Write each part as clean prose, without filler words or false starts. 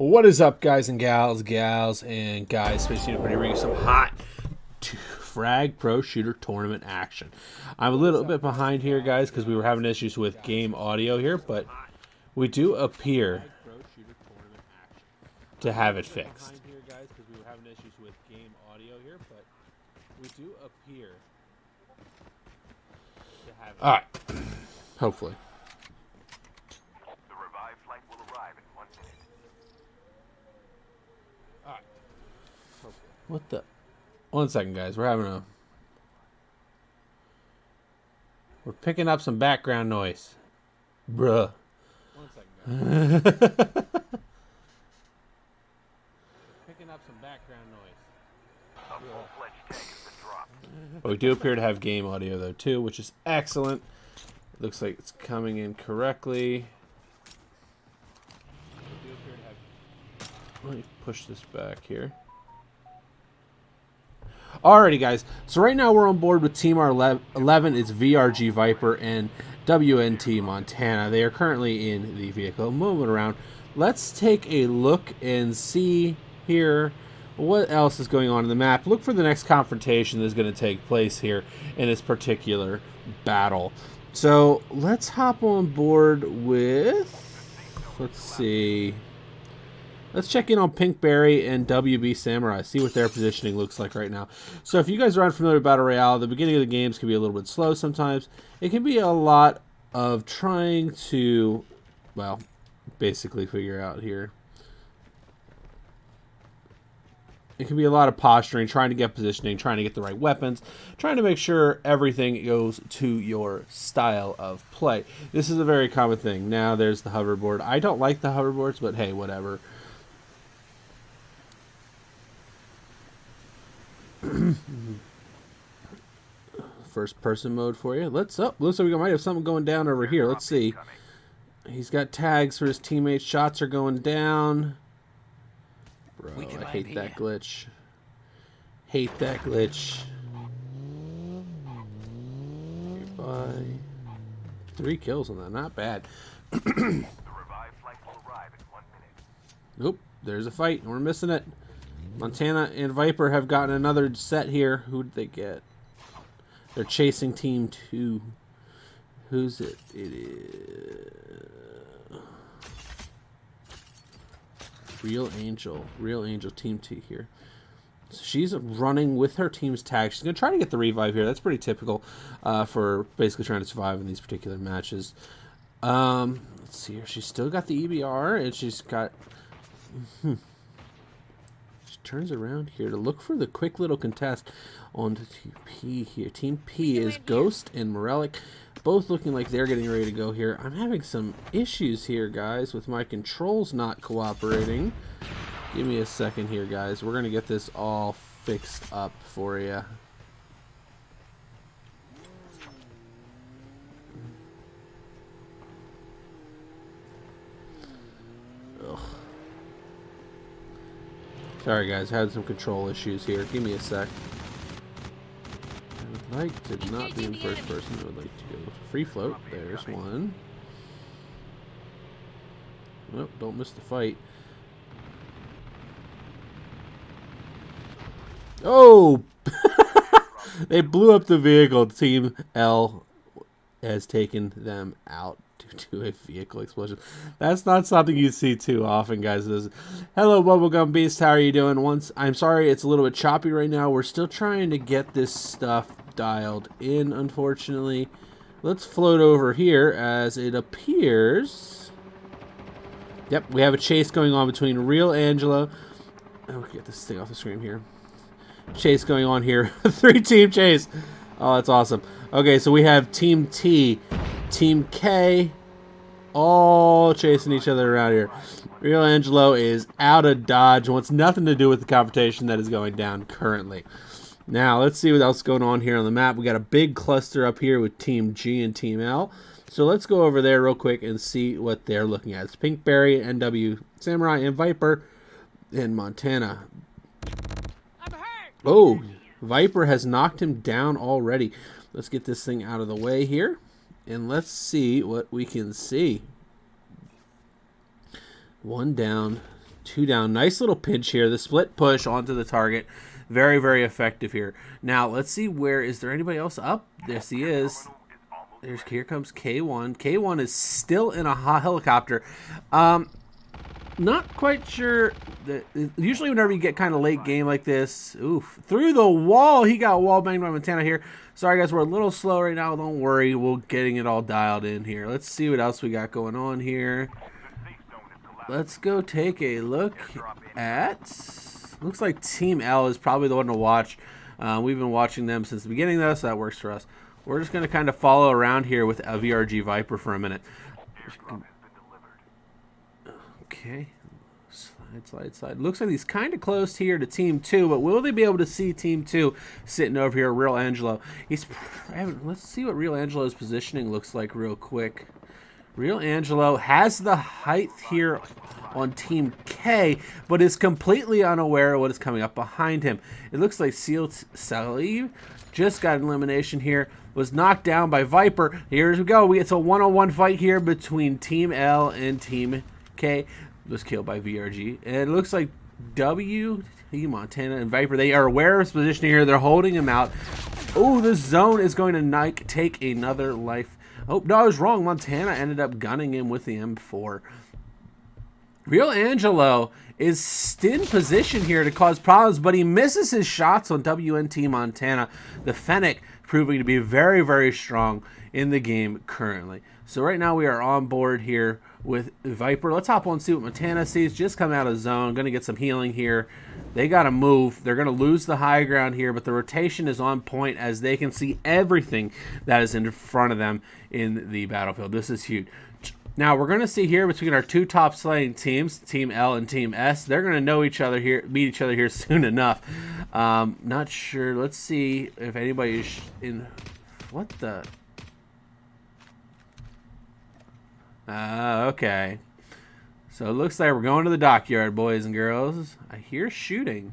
What is up, guys and gals, and guys? Space Unit ready to bring you some hot Frag Pro Shooter tournament action. I'm a little bit behind here, guys, because we were having issues with game audio here, but we do appear to have it fixed. All right, hopefully. The revived flight will arrive in 1 minute. All right. What the? 1 second, guys. We're picking up some background noise. Bruh. 1 second, guys. Picking up some background noise. A full-fledged tank has been dropped. But we do appear to have game audio, though, too, which is excellent. Looks like it's coming in correctly. Let me push this back here. Alrighty, guys. So right now we're on board with Team R11. It's VRG Viper and WNT Montana. They are currently in the vehicle, moving around. Let's take a look and see here what else is going on in the map. Look for the next confrontation that is going to take place here in this particular battle. So let's hop on board with, let's see. Let's check in on Pinkberry and WB Samurai, see what their positioning looks like right now. So if you guys are unfamiliar with Battle Royale, the beginning of the games can be a little bit slow sometimes. It can be a lot of trying to, well, basically figure out here. It can be a lot of posturing, trying to get positioning, trying to get the right weapons, trying to make sure everything goes to your style of play. This is a very common thing. Now there's the hoverboard. I don't like the hoverboards, but hey, whatever. First person mode for you. Looks like we might have something going down over here. Let's see. He's got tags for his teammates. Shots are going down. Bro, I hate that glitch. Hate that glitch. Goodbye. 3 kills on that. Not bad. The revived flight will arrive in 1 minute. Oop, there's a fight. We're missing it. Montana and Viper have gotten another set here. Who did they get? They're chasing Team 2. Who's it? It is Real Angel. Real Angel Team 2 here. So she's running with her team's tag. She's going to try to get the revive here. That's pretty typical for basically trying to survive in these particular matches. Let's see here. She's still got the EBR, and she's got... She turns around here to look for the quick little contest on Team P here. Team P is Ghost and Morelic, both looking like they're getting ready to go here. I'm having some issues here, guys, with my controls not cooperating. Give me a second here, guys. We're going to get this all fixed up for you. Ugh. Sorry, guys. I had some control issues here. Give me a sec. I would like to not be in first person. I would like to go free float. There's one. Oh, don't miss the fight. Oh! They blew up the vehicle. Team L has taken them out due to a vehicle explosion. That's not something you see too often, guys. Hello, Bubblegum Beast. How are you doing? I'm sorry it's a little bit choppy right now. We're still trying to get this stuff dialed in, unfortunately. Let's float over here as it appears. Yep, we have a chase going on between Real Angela. Oh, get this thing off the screen here. Chase going on here. 3-team chase. Oh, that's awesome. Okay, so we have Team T, Team K, all chasing each other around here. Real Angelo is out of Dodge. Wants nothing to do with the confrontation that is going down currently. Now, let's see what else is going on here on the map. We got a big cluster up here with Team G and Team L. So let's go over there real quick and see what they're looking at. It's Pinkberry, NW Samurai, and Viper in Montana. Oh, Viper has knocked him down already. Let's get this thing out of the way here, and let's see what we can see. One down, 2 down. Nice little pinch here. The split push onto the target. Very, very effective here. Now, let's see where... Is there anybody else up? Yes, he is. Here comes K1. K1 is still in a helicopter. Not quite sure. Usually whenever you get kind of late game like this... Oof. Through the wall. He got wall banged by Montana here. Sorry, guys. We're a little slow right now. Don't worry. We're getting it all dialed in here. Let's see what else we got going on here. Let's go take a look at... Looks like Team L is probably the one to watch. We've been watching them since the beginning, though, so that works for us. We're just going to kind of follow around here with a VRG Viper for a minute. Okay. Slide. Looks like he's kind of close here to Team 2, but will they be able to see Team 2 sitting over here? Real Angelo. Let's see what Real Angelo's positioning looks like real quick. Real Angelo has the height here on Team K, but is completely unaware of what is coming up behind him. It looks like Seal Salih just got an elimination here, was knocked down by Viper. Here we go. It's a one-on-one fight here between Team L and Team K. Was killed by VRG. And it looks like W, Montana, and Viper, they are aware of his position here. They're holding him out. Oh, the zone is going to take another life. Oh, no, I was wrong. Montana ended up gunning him with the M4. Real Angelo is in position here to cause problems, but he misses his shots on WNT Montana. The Fennec proving to be very, very strong in the game currently. So right now we are on board here with Viper. Let's hop on and see what Montana sees. Just come out of zone. Going to get some healing here. They got to move. They're going to lose the high ground here, but the rotation is on point as they can see everything that is in front of them in the battlefield. This is huge. Now, we're going to see here between our two top slaying teams, Team L and Team S. They're going to know each other here, meet each other here soon enough. Not sure. Let's see if anybody is in... What the... Okay. So it looks like we're going to the dockyard, boys and girls. I hear shooting.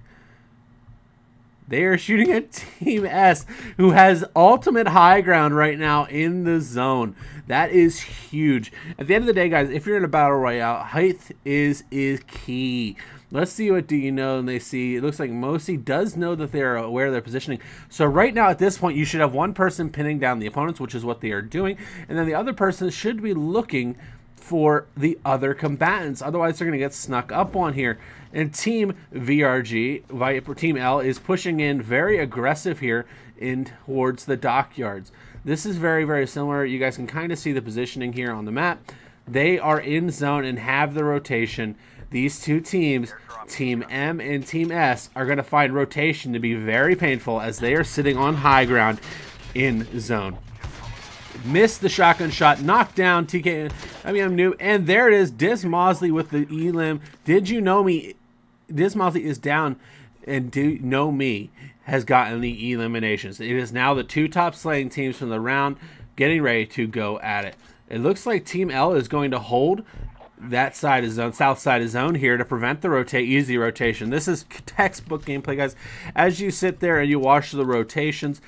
They are shooting at Team S, who has ultimate high ground right now in the zone. That is huge. At the end of the day, guys, if you're in a Battle Royale, height is key. Let's see what do you know and they see. It looks like Mosi does know that they're aware of their positioning. So right now at this point, you should have one person pinning down the opponents, which is what they are doing. And then the other person should be looking for the other combatants. Otherwise, they're going to get snuck up on here. And Team VRG, Viper Team L, is pushing in very aggressive here in towards the dockyards. This is very, very similar. You guys can kind of see the positioning here on the map. They are in zone and have the rotation. These two teams, Team M and Team S, are going to find rotation to be very painful as they are sitting on high ground in zone. Missed the shotgun shot, knocked down TK, Noob, and there it is, Diz Mosley with the elim. Did you know me? Diz Mosley is down, and Do You Know Me has gotten the eliminations. It is now the two top slaying teams from the round getting ready to go at it. It looks like Team L is going to hold that side of zone, south side of zone here to prevent the easy rotation. This is textbook gameplay, guys. As you sit there and you watch the rotations,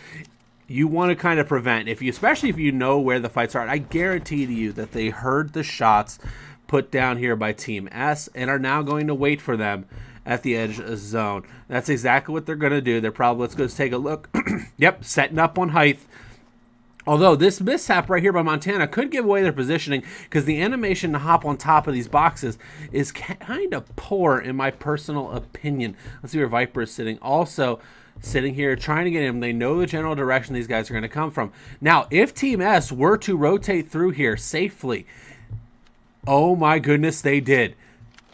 you want to kind of prevent, especially if you know where the fights are. I guarantee to you that they heard the shots put down here by Team S and are now going to wait for them at the edge of zone. That's exactly what they're going to do. They're probably, let's go take a look. Yep, setting up on height. Although this mishap right here by Montana could give away their positioning because the animation to hop on top of these boxes is kind of poor in my personal opinion. Let's see where Viper is sitting. Also sitting here trying to get him. They know the general direction these guys are going to come from. Now, if Team S were to rotate through here safely, oh my goodness, they did.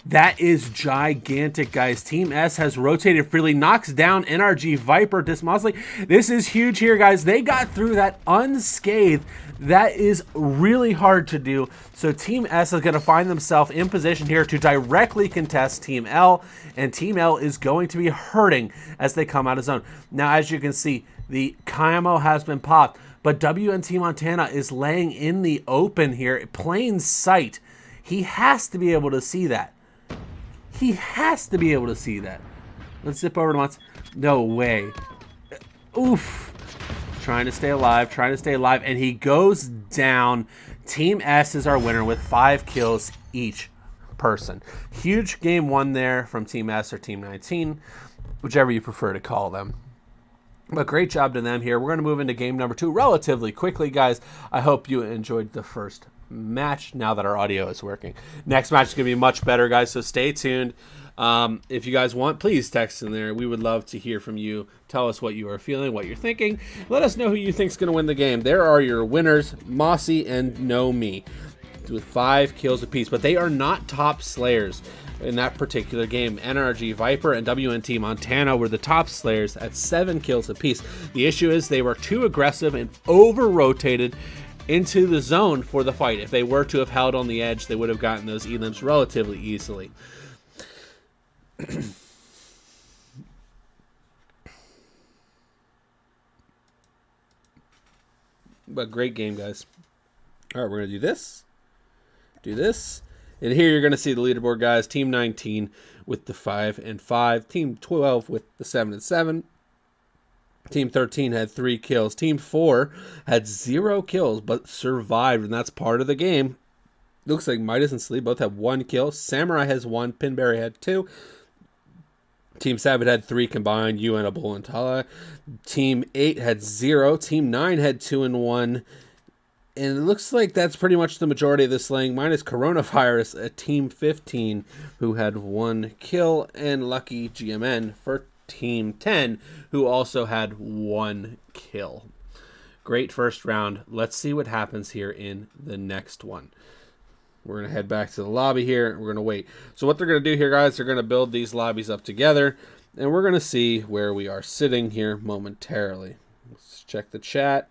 That is gigantic, guys. Team S has rotated freely, knocks down NRG Viper Dismosley. This is huge here, guys. They got through that unscathed. That is really hard to do. So Team S is going to find themselves in position here to directly contest Team L, and Team L is going to be hurting as they come out of zone. Now, as you can see, the camo has been popped, but WNT Montana is laying in the open here, plain sight. He has to be able to see that. He has to be able to see that. Let's zip over to Montana. No way. Oof. Trying to stay alive, and he goes down. Team S is our winner with 5 kills each. person. Huge game one there from Team S or Team 19, whichever you prefer to call them. But great job to them here. We're going to move into game number 2 relatively quickly, guys. I hope you enjoyed the first match now that our audio is working. Next match is going to be much better, guys, so stay tuned. If you guys want, please text in there. We would love to hear from you. Tell us what you are feeling, what you're thinking. Let us know who you think is going to win the game. There are your winners, Mossy and No Me, with 5 kills apiece. But they are not top slayers in that particular game. NRG Viper and WNT Montana were the top slayers at 7 kills apiece. The issue is they were too aggressive and over-rotated into the zone for the fight. If they were to have held on the edge, they would have gotten those elims relatively easily. But great game, guys. All right, we're going to do this. And here you're going to see the leaderboard, guys. Team 19 with the 5 and 5. Team 12 with the 7 and 7. Team 13 had 3 kills. Team 4 had 0 kills, but survived, and that's part of the game. Looks like Midas and Slee both have 1 kill. Samurai has 1. Pinberry had 2. Team 7 had 3 combined. UN, Bull, and Tala. Team 8 had 0. Team 9 had 2 and 1. And it looks like that's pretty much the majority of the slaying, minus Coronavirus at Team 15, who had 1 kill, and Lucky GMN for Team 10, who also had 1 kill. Great first round. Let's see what happens here in the next one. We're going to head back to the lobby here. We're going to wait. So what they're going to do here, guys, they're going to build these lobbies up together, and we're going to see where we are sitting here momentarily. Let's check the chat.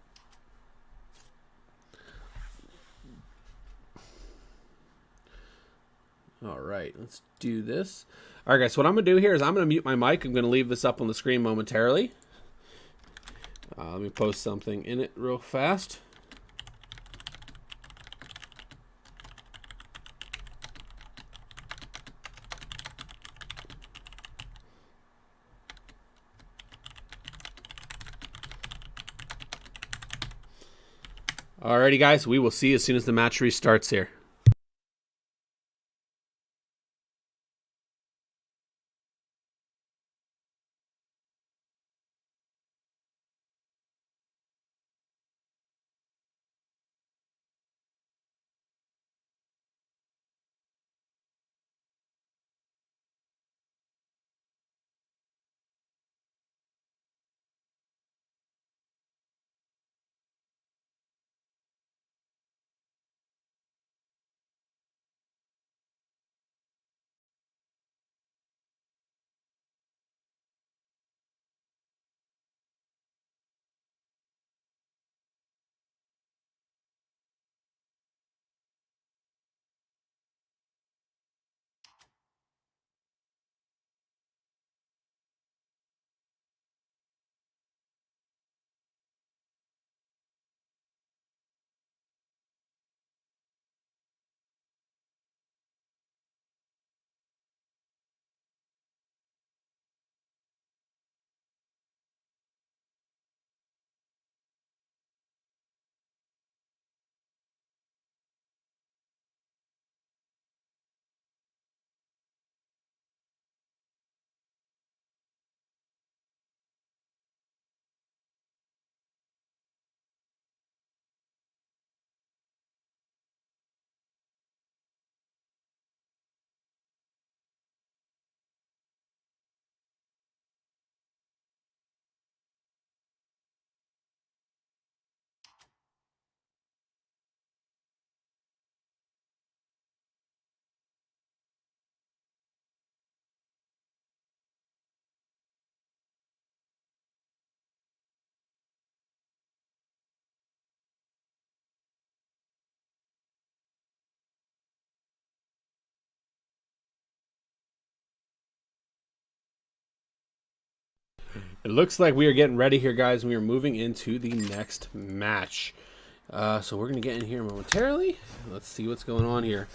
All right, let's do this. All right, guys, so what I'm going to do here is I'm going to mute my mic. I'm going to leave this up on the screen momentarily. Let me post something in it real fast. Alrighty, guys, we will see you as soon as the match restarts here. It looks like we are getting ready here, guys. We are moving into the next match. So we're going to get in here momentarily. Let's see what's going on here.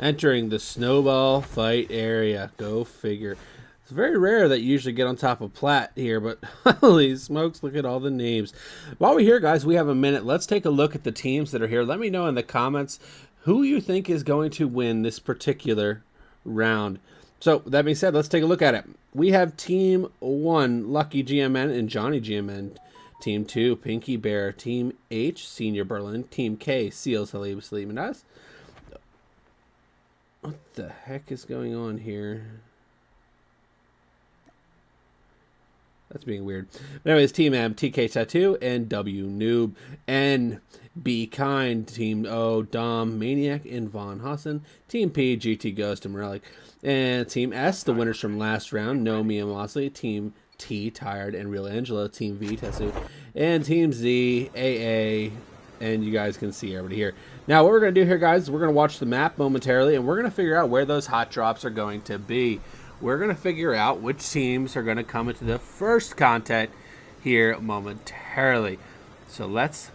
Entering the snowball fight area. Go figure. It's very rare that you usually get on top of Plat here, but holy smokes, look at all the names. While we're here, guys, we have a minute. Let's take a look at the teams that are here. Let me know in the comments who you think is going to win this particular round. So that being said, let's take a look at it. We have Team 1, Lucky GMN and Johnny GMN. Team 2, Pinky Bear. Team H, Senior Berlin. Team K, Seals Halib Sleep and us. What the heck is going on here? That's being weird. But anyways, Team M, TK Tattoo, and W Noob. N, Be Kind, Team O, Dom, Maniac, and Von Hassan. Team P, GT Ghost, and Morellic. And Team S, the winners from last round, Nomi and Mosley. Team T, Tired, and Real Angela. Team V, Tessu. And Team Z, AA, and you guys can see everybody here. Now, what we're going to do here, guys, is we're going to watch the map momentarily, and we're going to figure out where those hot drops are going to be. We're going to figure out which teams are going to come into the first content here momentarily. So let's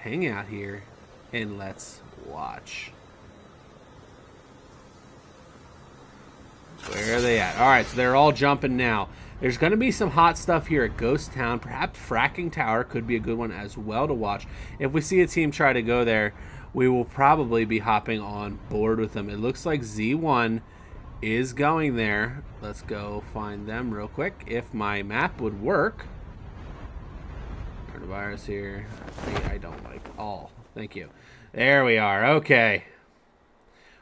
hang out here and let's watch. Where are they at? All right, so they're all jumping now. There's going to be some hot stuff here at Ghost Town. Perhaps Fracking Tower could be a good one as well to watch. If we see a team try to go there, we will probably be hopping on board with them. It looks like Z1 is going there. Let's go find them real quick. If my map would work. Turn the virus here. I don't like all. Thank you. There we are. Okay.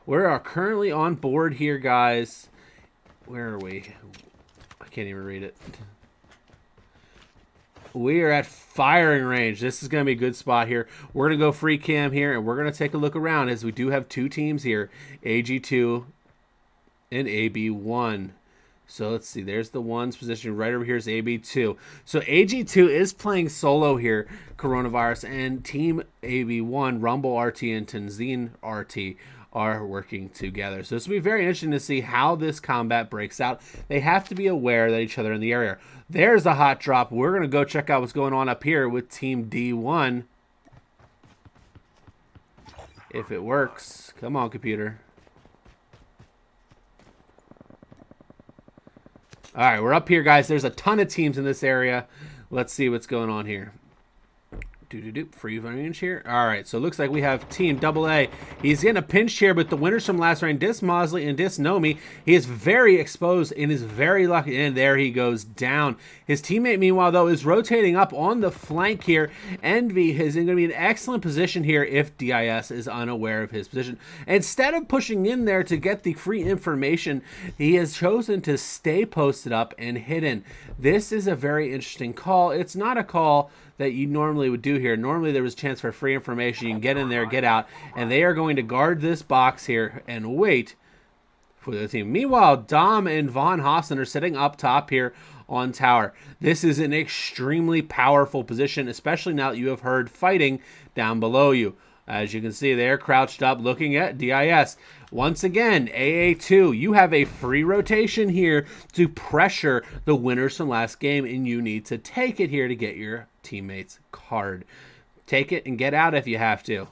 We are currently on board here, guys. Where are we? I can't even read it. We are at firing range. This is going to be a good spot here. We're going to go free cam here, and we're going to take a look around as we do have two teams here, AG2 and AB1. So let's see. There's the one's position right over here is AB2. So AG2 is playing solo here, Coronavirus, and Team AB1, Rumble RT and Tanzine RT are working together. So this will be very interesting to see how this combat breaks out. They have to be aware that each other in the area. There's a hot drop. We're going to go check out what's going on up here with Team D1. If it works. Come on, computer. All right, we're up here, guys. There's a ton of teams in this area. Let's see what's going on here. Free range here. All right, so it looks like we have Team AA. He's getting a pinch here, but the winners from last round, Dis Mosley and Dis Nomi, he is very exposed and is very lucky. And there he goes down. His teammate, meanwhile, though, is rotating up on the flank here. Envy is going to be in an excellent position here if DIS is unaware of his position. Instead of pushing in there to get the free information, he has chosen to stay posted up and hidden. This is a very interesting call. It's not a call that you normally would do here. Normally there was a chance for free information. You can get in there, get out, and they are going to guard this box here and wait for the team. Meanwhile, Dom and Von Hassan are sitting up top here on tower. This is an extremely powerful position, especially now that you have heard fighting down below you. As you can see, they're crouched up looking at DIS. Once again, AA2, you have a free rotation here to pressure the winners from last game, and you need to take it here to get your teammates card. Take it and get out if you have to,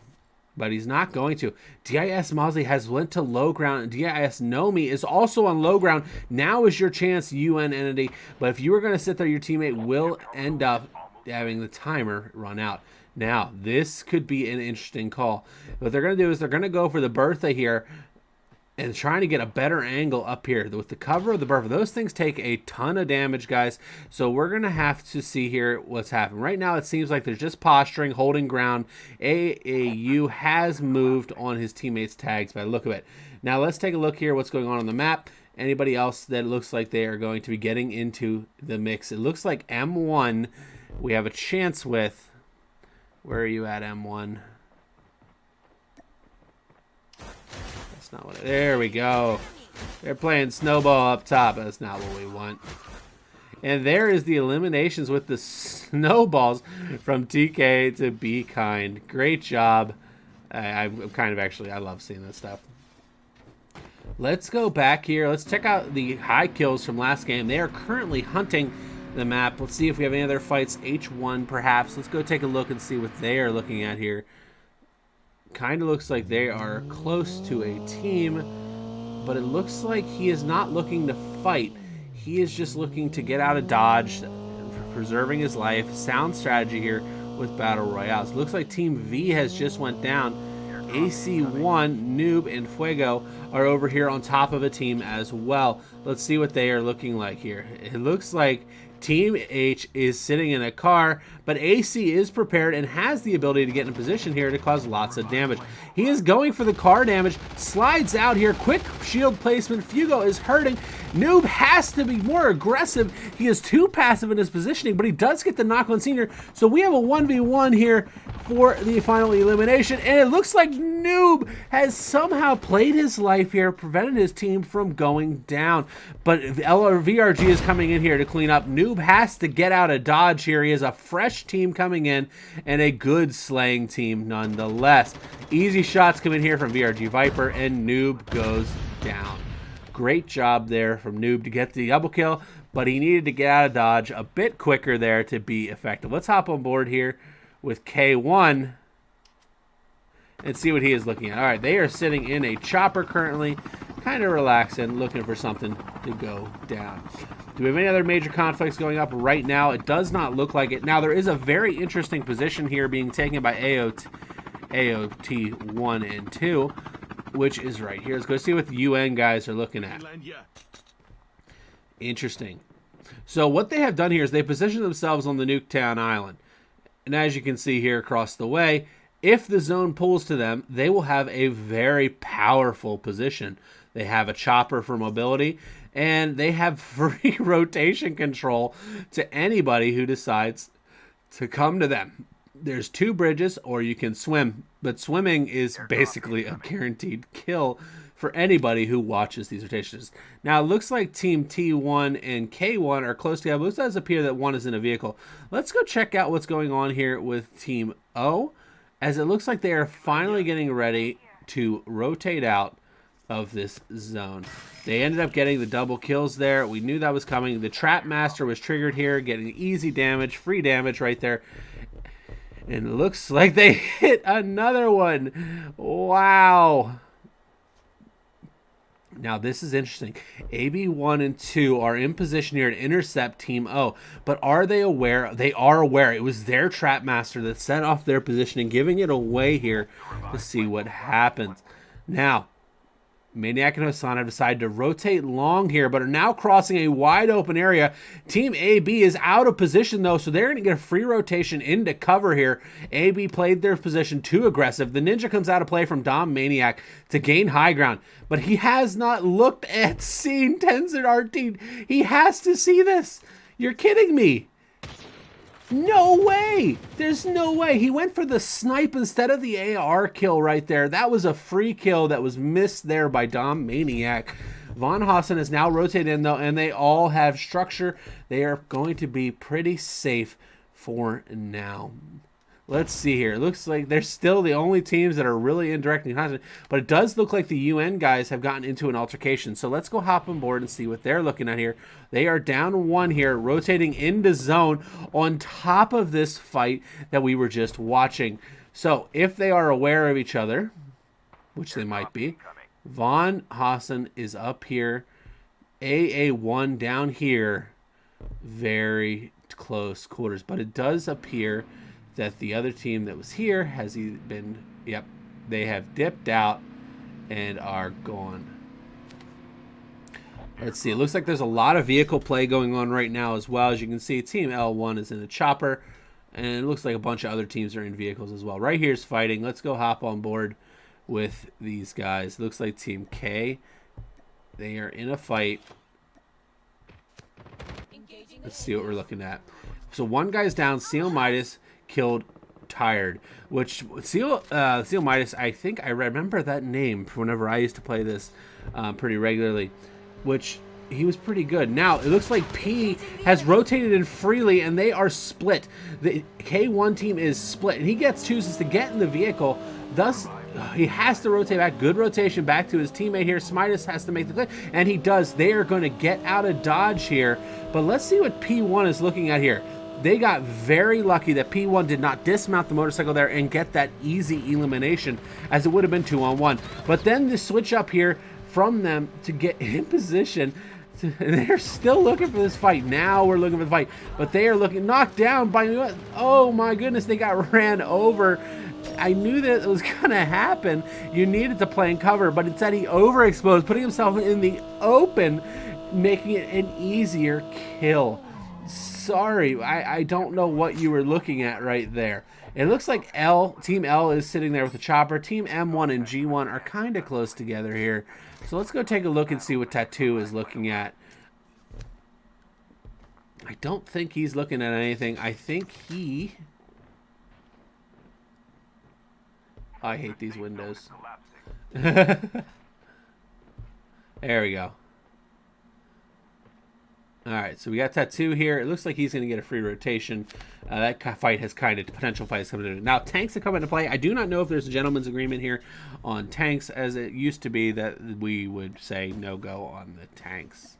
but he's not going to. DIS Mosley has went to low ground, and DIS Nomi is also on low ground. Now is your chance, UN entity, but if you are going to sit there, your teammate will end up having the timer run out. Now, this could be an interesting call. What they're going to do is they're going to go for the Bertha here and trying to get a better angle up here. With the cover of the Bertha, those things take a ton of damage, guys. So we're going to have to see here what's happening. Right now, it seems like there's just posturing, holding ground. AAU has moved on his teammates' tags by the look of it. Now, let's take a look here what's going on the map. Anybody else that looks like they are going to be getting into the mix? It looks like M1 we have a chance with. Where are you at, M1? That's not what there we go. They're playing snowball up top. That's not what we want. And there is the eliminations with the snowballs from TK to Be Kind. Great job. I'm kind of actually, I love seeing that stuff. Let's go back here. Let's check out the high kills from last game. They are currently hunting the map. Let's see if we have any other fights. H1 perhaps. Let's go take a look and see what they are looking at here. Kind of looks like they are close to a team, but it looks like he is not looking to fight. He is just looking to get out of dodge, preserving his life. Sound strategy here with Battle Royale. It looks like Team V has just went down. AC1, Noob, and Fuego are over here on top of a team as well. Let's see what they are looking like here. It looks like Team H is sitting in a car, but AC is prepared and has the ability to get in a position here to cause lots of damage. He is going for the car damage, slides out here, quick shield placement. Fuego is hurting. Noob has to be more aggressive. He is too passive in his positioning, but he does get the knock on Senior. So we have a 1v1 here for the final elimination, and it looks like Noob has somehow played his life here, prevented his team from going down. But VRG is coming in here to clean up. Noob has to get out of dodge here. He has a fresh team coming in and a good slaying team nonetheless. Easy shots come in here from VRG Viper, and Noob goes down. Great job there from Noob to get the double kill, but he needed to get out of dodge a bit quicker there to be effective. Let's hop on board here with K1 and see what he is looking at. All right, they are sitting in a chopper currently, kind of relaxing, looking for something to go down. Do we have any other major conflicts going up right now? It does not look like it. Now, there is a very interesting position here being taken by AOT 1 and 2, which is right here. Let's go see what the UN guys are looking at. Interesting. So what they have done here is they position themselves on the Nuketown Island. And as you can see here across the way, if the zone pulls to them, they will have a very powerful position. They have a chopper for mobility, and they have free rotation control to anybody who decides to come to them. There's 2 bridges, or you can swim, but swimming is basically a guaranteed kill for anybody who watches these rotations. Now, it looks like Team T1 and K1 are close together. It does appear that one is in a vehicle. Let's go check out what's going on here with Team O, as it looks like they are finally getting ready to rotate out of this zone. They ended up getting the double kills there. We knew that was coming. The Trap Master was triggered here, getting easy damage, free damage right there. And it looks like they hit another one. Wow. Now, this is interesting. AB1 and 2 are in position here to intercept Team O. But are they aware? They are aware. It was their Trap Master that set off their positioning, giving it away here to see what happens. Now, Maniac and Hassan have decided to rotate long here, but are now crossing a wide open area. Team AB is out of position, though, so they're going to get a free rotation into cover here. AB played their position too aggressive. The Ninja comes out of play from Dom Maniac to gain high ground, but he has not looked at seen Tenzin Artine. He has to see this. You're kidding me. No way! There's no way. He went for the snipe instead of the AR kill right there. That was a free kill that was missed there by Dom Maniac. Von Hassan is now rotated in, though, and they all have structure. They are going to be pretty safe for now. Let's see here. It looks like they're still the only teams that are really in direct contact, but it does look like the UN guys have gotten into an altercation. So let's go hop on board and see what they're looking at here. They are down 1 here, rotating into zone on top of this fight that we were just watching. So if they are aware of each other, which they might be, Von Hassan is up here, AA1 down here, very close quarters. But it does appear that the other team that was here has been, yep, they have dipped out and are gone. Let's see, it looks like there's a lot of vehicle play going on right now as well. As you can see, Team L1 is in a chopper, and it looks like a bunch of other teams are in vehicles as well. Right here's fighting. Let's go hop on board with these guys. It looks like Team K, they are in a fight. Let's see what we're looking at. So one guy's down, Seal Midas killed Tired, which Seal Midas, I think I remember that name from whenever I used to play this pretty regularly, which he was pretty good. Now it looks like P has rotated in freely and they are split. The K1 team is split and he chooses to get in the vehicle, thus he has to rotate back. Good rotation back to his teammate here. Smitus has to make the click, and he does. They are going to get out of dodge here, but let's see what P1 is looking at here. They got very lucky that P1 did not dismount the motorcycle there and get that easy elimination, as it would have been 2-on-1. But then the switch up here from them to get in position. They're still looking for this fight. Now we're looking for the fight. But they are looking knocked down by, oh my goodness, they got ran over. I knew that it was going to happen. You needed to play in cover, but instead he overexposed, putting himself in the open, making it an easier kill. Sorry, I don't know what you were looking at right there. It looks like Team L is sitting there with the chopper. Team M1 and G1 are kind of close together here. So let's go take a look and see what Tattoo is looking at. I don't think he's looking at anything. I think he... I hate these windows. There we go. Alright, so we got Tattoo here. It looks like he's going to get a free rotation. That fight has kind of, potential fight is coming in. Now, tanks have come into play. I do not know if there's a gentleman's agreement here on tanks, as it used to be that we would say no-go on the tanks.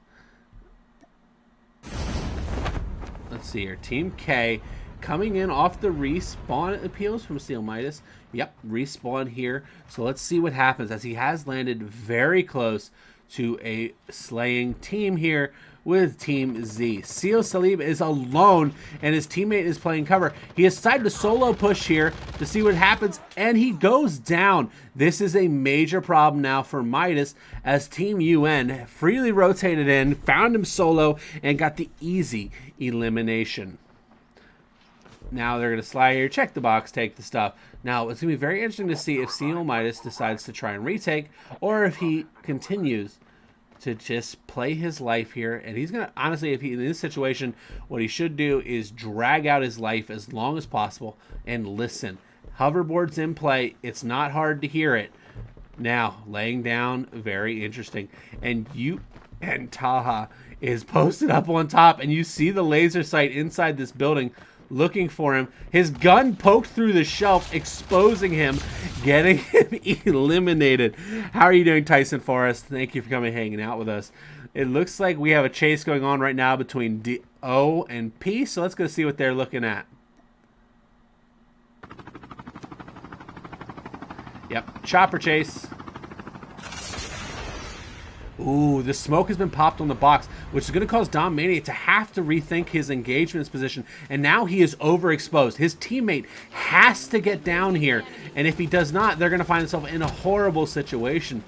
Let's see here. Team K coming in off the respawn appeals from Steel Midas. Yep, respawn here. So let's see what happens as he has landed very close to a slaying team here with Team Z. Seal Salib is alone and his teammate is playing cover. He has decided to solo push here to see what happens, and he goes down. This is a major problem now for Midas as Team UN freely rotated in, found him solo, and got the easy elimination. Now they're going to slide here, check the box, take the stuff. Now it's going to be very interesting to see if Steel Midas decides to try and retake, or if he continues to just play his life here. And he's going to, honestly, if he in this situation, what he should do is drag out his life as long as possible and listen. Hoverboard's in play. It's not hard to hear it. Now, laying down, very interesting. And Taha is posted up on top, and you see the laser sight inside this building looking for him. His gun poked through the shelf, exposing him, getting him eliminated. How are you doing, Tyson Forrest? Thank you for coming hanging out with us. It looks like we have a chase going on right now between O and P, so let's go see what they're looking at. Yep, chopper chase. Ooh, the smoke has been popped on the box, which is going to cause Domination to have to rethink his engagements position. And now he is overexposed. His teammate has to get down here. And if he does not, they're going to find themselves in a horrible situation.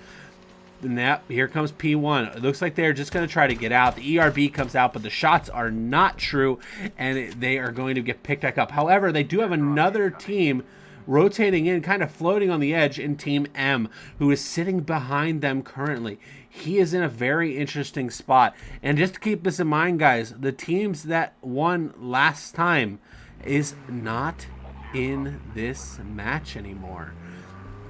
Now, here comes P1. It looks like they're just going to try to get out. The ERB comes out, but the shots are not true, and they are going to get picked back up. However, they do have another team rotating in, kind of floating on the edge in Team M, who is sitting behind them currently. He is in a very interesting spot. And just to keep this in mind, guys, the teams that won last time is not in this match anymore.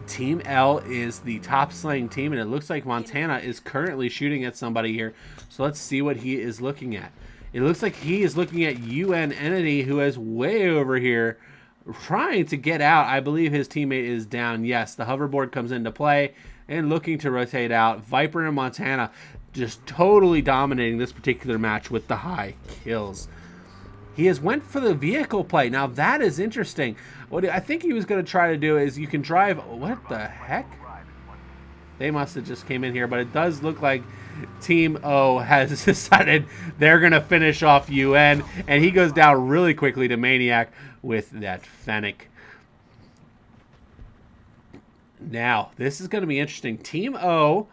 Team L is the top slaying team, and it looks like Montana is currently shooting at somebody here. So let's see what he is looking at. It looks like he is looking at UN Entity, who is way over here trying to get out. I believe his teammate is down. Yes, the hoverboard comes into play and looking to rotate out. Viper and Montana just totally dominating this particular match with the high kills. He has went for the vehicle play. Now that is interesting. What I think he was going to try to do is you can drive... What the heck? They must have just came in here, but it does look like Team O has decided they're going to finish off UN, and he goes down really quickly to Maniac with that Fennec. Now, this is going to be interesting. Team O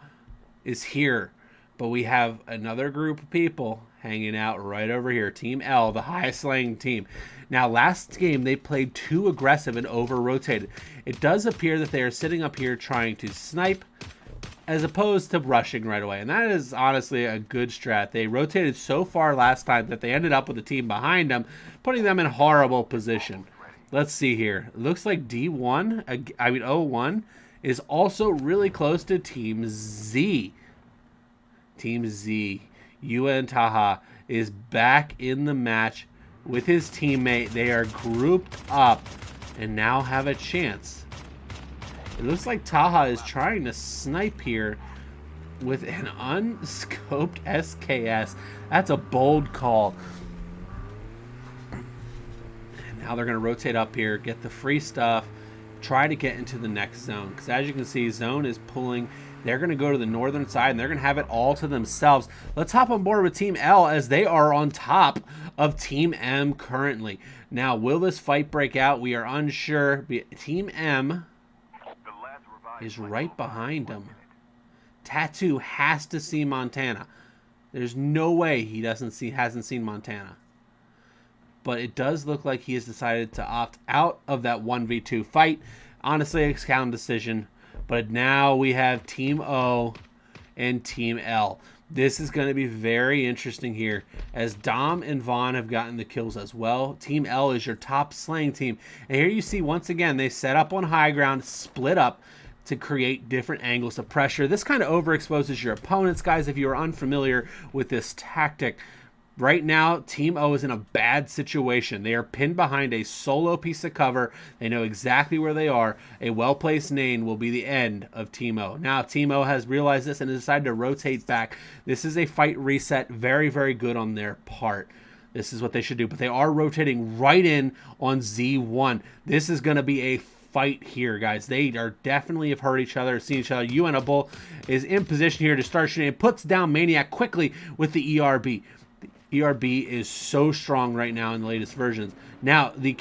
is here, but we have another group of people hanging out right over here. Team L, the highest slaying team. Now, last game, they played too aggressive and over-rotated. It does appear that they are sitting up here trying to snipe as opposed to rushing right away. And that is honestly a good strat. They rotated so far last time that they ended up with a team behind them, putting them in horrible position. Let's see here. It looks like O1 is also really close to Team Z. Team Z. UN Taha is back in the match with his teammate. They are grouped up and now have a chance. It looks like Taha is trying to snipe here with an unscoped SKS. That's a bold call. And now they're going to rotate up here, get the free stuff, try to get into the next zone. Because as you can see, zone is pulling They're going to go to the northern side, and they're going to have it all to themselves. Let's hop on board with Team L as they are on top of Team M currently. Now, will this fight break out? We are unsure. Team M is right behind them. Tattoo has to see Montana. There's no way he hasn't seen Montana. But it does look like he has decided to opt out of that 1v2 fight. Honestly, a count decision. But now we have Team O and Team L. This is going to be very interesting here, as Dom and Vaughn have gotten the kills as well. Team L is your top slaying team. And here you see, once again, they set up on high ground, split up to create different angles of pressure. This kind of overexposes your opponents, guys, if you are unfamiliar with this tactic. Right now, Team O is in a bad situation. They are pinned behind a solo piece of cover. They know exactly where they are. A well-placed nade will be the end of Team O. Now, Team O has realized this and has decided to rotate back. This is a fight reset. Very, very good on their part. This is what they should do. But they are rotating right in on Z1. This is going to be a fight here, guys. They are definitely have heard each other, seen each other. UN Bull is in position here to start shooting. It puts down Maniac quickly with the ERB. ERB is so strong right now in the latest versions. Now, the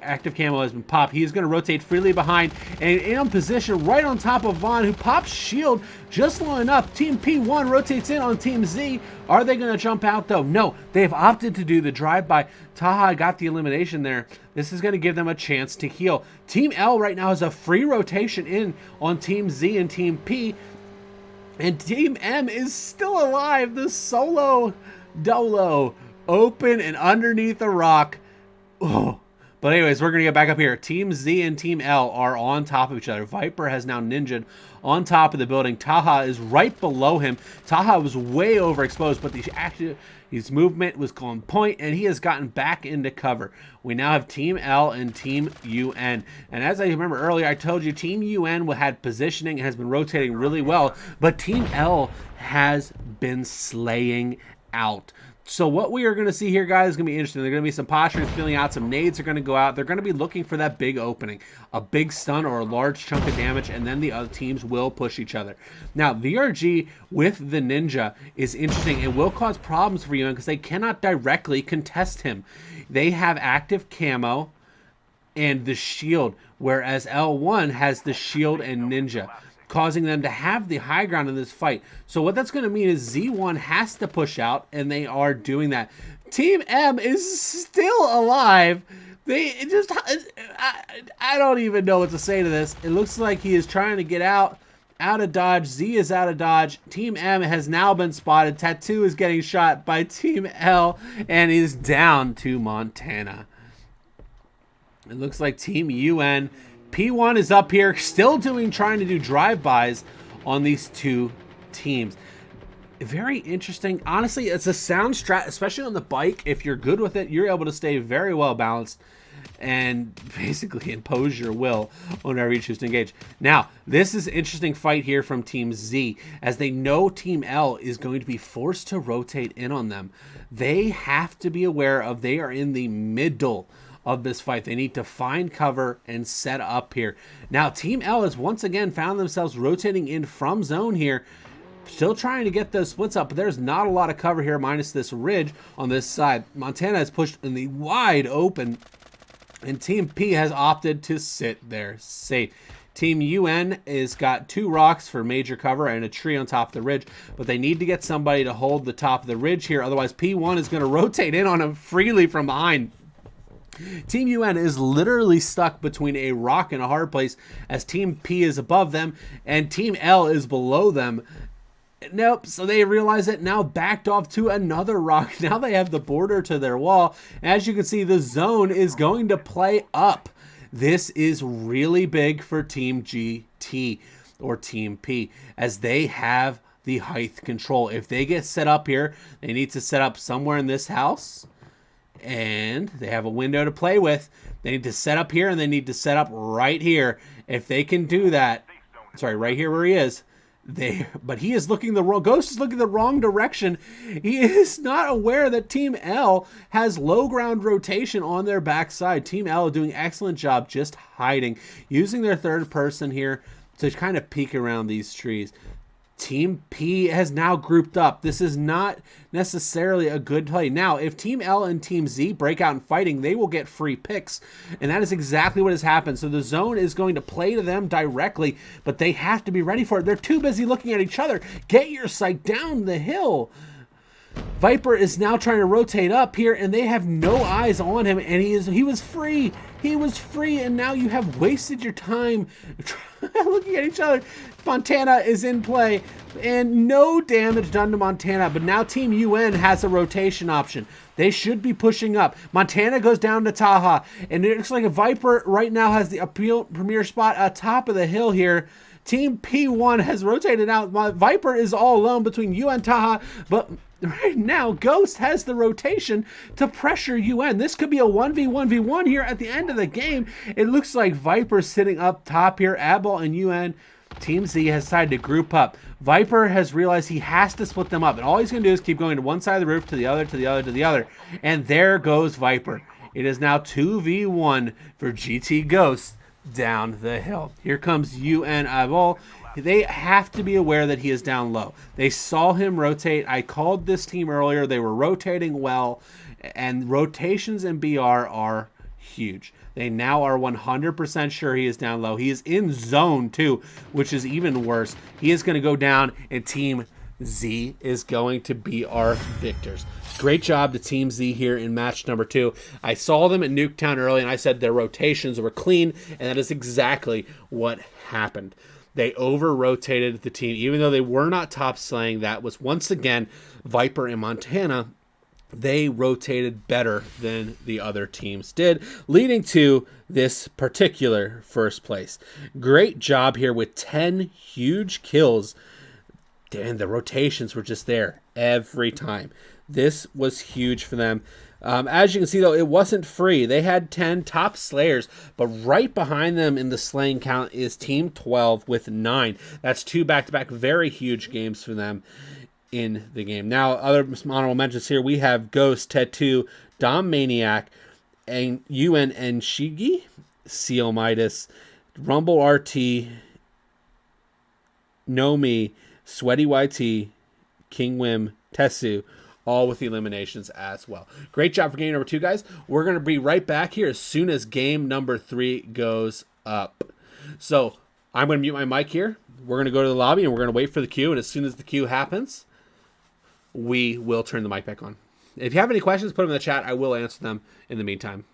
active camo has been popped. He is going to rotate freely behind and in position right on top of Vaughn, who pops shield just long enough. Team P1 rotates in on Team Z. Are they going to jump out, though? No, they have opted to do the drive-by. Taha got the elimination there. This is going to give them a chance to heal. Team L right now has a free rotation in on Team Z and Team P. And Team M is still alive. The solo Dolo open and underneath a rock. Oh. But anyways, we're going to get back up here. Team Z and Team L are on top of each other. Viper has now ninja'd on top of the building. Taha is right below him. Taha was way overexposed, but his movement was on point, and he has gotten back into cover. We now have Team L and Team UN. And as I remember earlier, I told you Team UN had positioning and has been rotating really well, but Team L has been slaying out. So what we are going to see here, guys, is going to be interesting. There are going to be some postures filling out. Some nades are going to go out. They're going to be looking for that big opening, a big stun or a large chunk of damage, and then the other teams will push each other. Now, VRG with the Ninja is interesting. It will cause problems for you because they cannot directly contest him. They have active camo and the shield, whereas L1 has the shield and Ninja, causing them to have the high ground in this fight. So what that's going to mean is Z1 has to push out, and they are doing that. Team M is still alive. They just, I don't even know what to say to this. It looks like he is trying to get out of dodge. Z is out of dodge. Team M has now been spotted. Tattoo is getting shot by Team L and is down to Montana. It looks like Team UN, P1 is up here, still trying to do drive-bys on these two teams. Very interesting. Honestly, it's a sound strat, especially on the bike. If you're good with it, you're able to stay very well balanced and basically impose your will whenever you choose to engage. Now, this is an interesting fight here from Team Z, as they know Team L is going to be forced to rotate in on them. They have to be aware of they are in the middle of this fight. They need to find cover and set up here. Now, Team L has once again found themselves rotating in from zone here, still trying to get those splits up, but there's not a lot of cover here minus this ridge on this side. Montana has pushed in the wide open, and Team P has opted to sit there safe. Team UN has got 2 rocks for major cover and a tree on top of the ridge, but they need to get somebody to hold the top of the ridge here, otherwise P1 is going to rotate in on them freely from behind. Team UN is literally stuck between a rock and a hard place, as Team P is above them and Team L is below them. Nope, so they realize it, now backed off to another rock. Now they have the border to their wall. As you can see, the zone is going to play up. This is really big for Team GT or Team P, as they have the height control. If they get set up here, they need to set up somewhere in this house, and they have a window to play with. They need to set up here, and they need to set up right here. If they can do that, sorry, right here where he is, but he is looking the wrong, Ghost is looking the wrong direction. He is not aware that Team L has low ground rotation on their backside. Team L doing an excellent job just hiding, using their third person here to kind of peek around these trees. Team P has now grouped up. This is not necessarily a good play. Now, if Team L and Team Z break out in fighting, they will get free picks. And that is exactly what has happened. So the zone is going to play to them directly, but they have to be ready for it. They're too busy looking at each other. Get your sight down the hill. Viper is now trying to rotate up here, and they have no eyes on him, and he was free. He was free, and now you have wasted your time looking at each other. Montana is in play, and no damage done to Montana, but now Team UN has a rotation option. They should be pushing up. Montana goes down to Taha, and it looks like a Viper right now has the premier spot atop of the hill here. Team P1 has rotated out. Viper is all alone between UN and Taha, but right now Ghost has the rotation to pressure UN. This could be a 1v1v1 here at the end of the game. It looks like Viper sitting up top here. Adball and UN. Team Z has decided to group up. Viper has realized he has to split them up, and all he's going to do is keep going to one side of the roof, to the other, to the other, to the other. And there goes Viper. It is now 2v1 for GT Ghost down the hill. Here comes UN Avol. They have to be aware that he is down low. They saw him rotate. I called this team earlier. They were rotating well, and rotations in BR are huge. They now are 100% sure he is down low. He is in zone too, which is even worse. He is going to go down, and Team Z is going to be our victors. Great job to Team Z here in match number 2. I saw them at Nuketown early, and I said their rotations were clean, and that is exactly what happened. They over-rotated the team. Even though they were not top slaying, that was once again Viper and Montana. They rotated better than the other teams did, leading to this particular first place. Great job here with 10 huge kills. And the rotations were just there every time. This was huge for them. As you can see, though, it wasn't free. They had 10 top slayers, but right behind them in the slaying count is Team 12 with 9. That's 2 back-to-back very huge games for them in the game. Now, other honorable mentions here, we have Ghost, Tattoo, Dom Maniac, and UN and Shigi, Seal Midas, Rumble RT, Nomi, Sweaty YT, King Wim, Tessu, all with the eliminations as well. Great job for game number 2, guys. We're going to be right back here as soon as game number 3 goes up. So I'm going to mute my mic here. We're going to go to the lobby, and we're going to wait for the queue. And as soon as the queue happens, we will turn the mic back on. If you have any questions, put them in the chat. I will answer them in the meantime.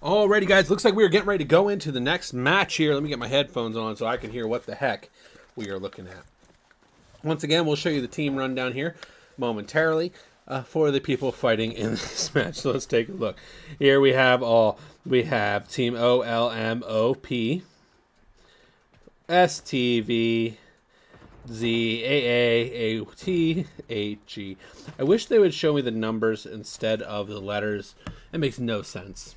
Alrighty, guys. Looks like we are getting ready to go into the next match here. Let me get my headphones on so I can hear what the heck we are looking at. Once again, we'll show you the team rundown here momentarily for the people fighting in this match. So let's take a look. Here we have Team OLMOP, STV, ZAAATHG. I wish they would show me the numbers instead of the letters. It makes no sense.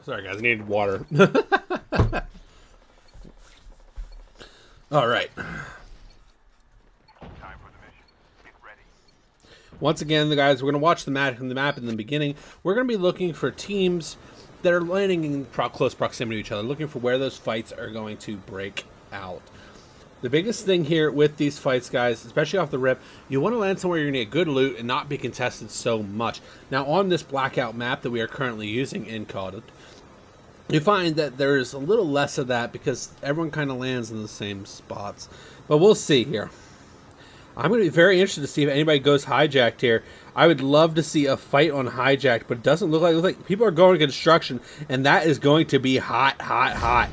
Sorry, guys. I needed water. All right. Time for the mission. Get ready. Once again, the guys, we're going to watch the map in the beginning. We're going to be looking for teams that are landing in close proximity to each other, looking for where those fights are going to break out. The biggest thing here with these fights, guys, especially off the rip, you want to land somewhere you're going to get good loot and not be contested so much. Now, on this blackout map that we are currently using in COD, you find that there's a little less of that because everyone kind of lands in the same spots. But we'll see here. I'm going to be very interested to see if anybody goes hijacked here. I would love to see a fight on hijacked, but it doesn't look like people are going to construction, and that is going to be hot, hot, hot.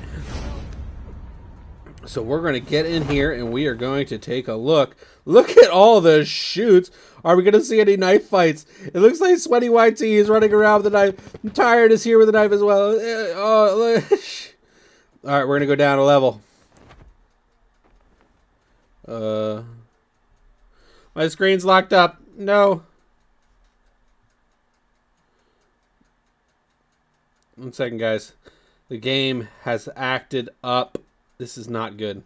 So we're going to get in here, and we are going to take a look. Look at all the shoots. Are we going to see any knife fights? It looks like Sweaty YT is running around with a knife. Tired is here with a knife as well. Oh, all right, we're going to go down a level. My screen's locked up. No. 1 second, guys. The game has acted up. This is not good.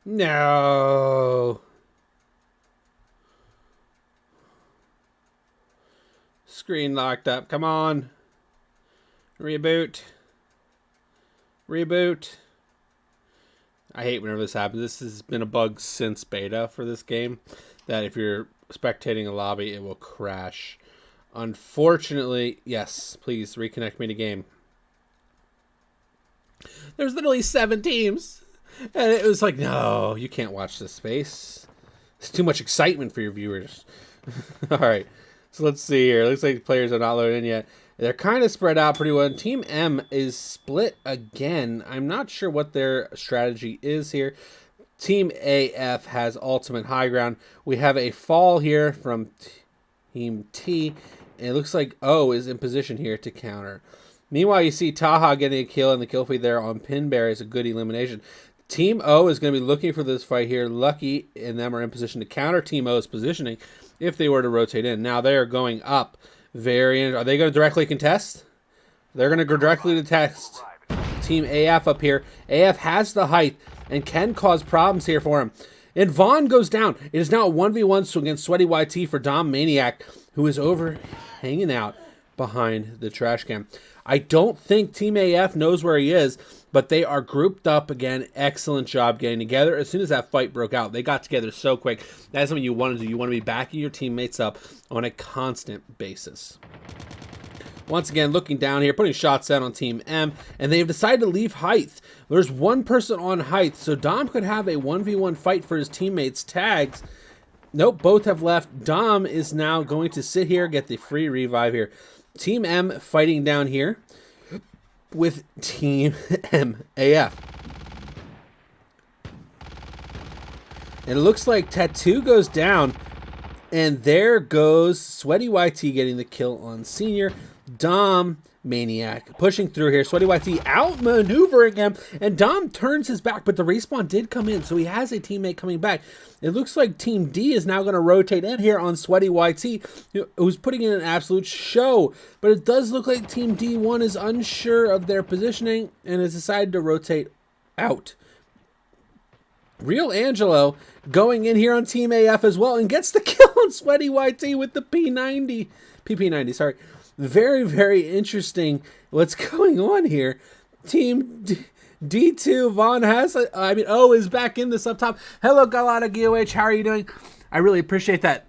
No. Screen locked up. Come on. Reboot. Reboot. I hate whenever this happens. This has been a bug since beta for this game, that if you're spectating a lobby, it will crash. Unfortunately, yes, please reconnect me to game. There's literally 7 teams. And it was like, no, you can't watch this space. It's too much excitement for your viewers. All right. So let's see here. Looks like players are not loaded in yet. They're kind of spread out pretty well. Team M is split again. I'm not sure what their strategy is here. Team AF has ultimate high ground. We have a fall here from Team T. And it looks like O is in position here to counter. Meanwhile, you see Taha getting a kill, and the kill feed there on Pinberry is a good elimination. Team O is going to be looking for this fight here. Lucky and them are in position to counter Team O's positioning if they were to rotate in. Now they are going up. Are they going to directly contest? They're going to go directly to test Team AF up here. AF has the height and can cause problems here for him. And Vaughn goes down. It is now a 1v1 against Sweaty YT for Dom Maniac, who is over hanging out behind the trash can. I don't think Team AF knows where he is, but they are grouped up again. Excellent job getting together. As soon as that fight broke out, they got together so quick. That's something you want to do. You want to be backing your teammates up on a constant basis. Once again, looking down here, putting shots out on Team M, and they've decided to leave height. There's one person on height, so Dom could have a 1v1 fight for his teammates' tags. Nope, both have left. Dom is now going to sit here, get the free revive here. Team M fighting down here with Team MAF. And it looks like Tattoo goes down, and there goes Sweaty YT getting the kill on Senior. Dom Maniac pushing through here. Sweaty YT outmaneuvering him, and Dom turns his back, but the respawn did come in, so he has a teammate coming back. It looks like Team D is now going to rotate in here on Sweaty YT, who's putting in an absolute show, but it does look like Team D1 is unsure of their positioning and has decided to rotate out. Real Angelo going in here on Team AF as well and gets the kill on Sweaty YT with the PP90, sorry. Very, very interesting what's going on here. Team D2, Vaughn has, O is back in this up top. Hello, Galata GOH, how are you doing? I really appreciate that.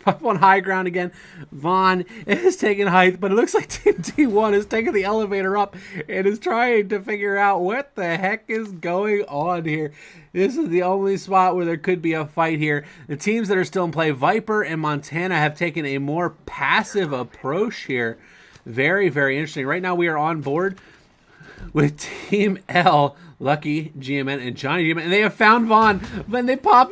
Up on high ground again. Vaughn is taking height, but it looks like Team D1 is taking the elevator up and is trying to figure out what the heck is going on here. This is the only spot where there could be a fight here. The teams that are still in play, Viper and Montana, have taken a more passive approach here. Very, very interesting. Right now we are on board with Team L, Lucky, GMN, and Johnny GMN, and they have found Vaughn. When they pop,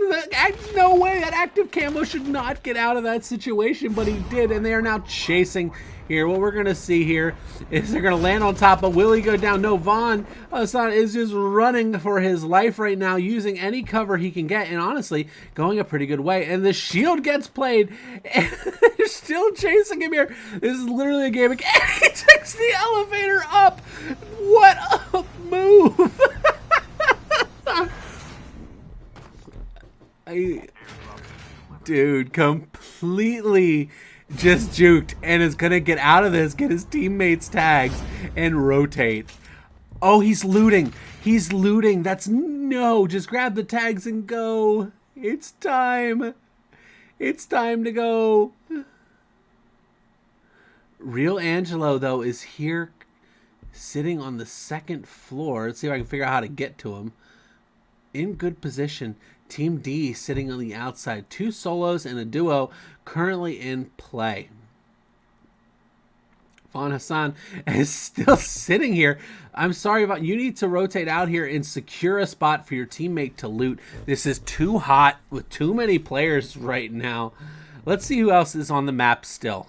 no way, that active camo should not get out of that situation, but he did, and they are now chasing here. What we're going to see here is they're going to land on top, but will he go down? No, Vaughn Hassan is just running for his life right now, using any cover he can get, and honestly, going a pretty good way, and the shield gets played, and they're still chasing him here. This is literally a game, and he takes the elevator up. What a move! Dude, completely just juked and is gonna get out of this, get his teammates tags, and rotate. Oh, he's looting. He's looting. No, just grab the tags and go. It's time. It's time to go. Real Angelo, though, is here sitting on the second floor. Let's see if I can figure out how to get to him. In good position. Team D sitting on the outside. 2 solos and a duo currently in play. Vaughn Hassan is still sitting here. I'm sorry about you. Need to rotate out here and secure a spot for your teammate to loot. This is too hot with too many players right now. Let's see who else is on the map still.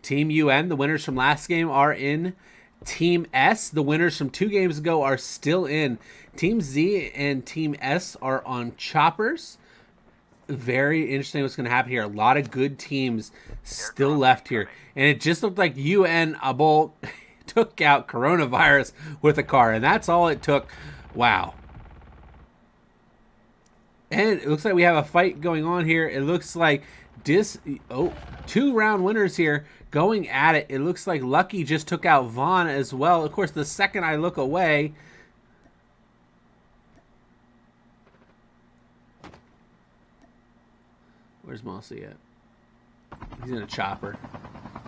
Team UN, the winners from last game, are in. Team S, the winners from 2 games ago, are still in. Team Z and Team S are on choppers. Very interesting what's going to happen here. A lot of good teams still left here. And it just looked like UN Abol took out coronavirus with a car. And that's all it took. Wow. And it looks like we have a fight going on here. It looks like 2-round winners here going at it. It looks like Lucky just took out Vaughn as well. Of course, the second I look away, where's Mossy at? He's in a chopper.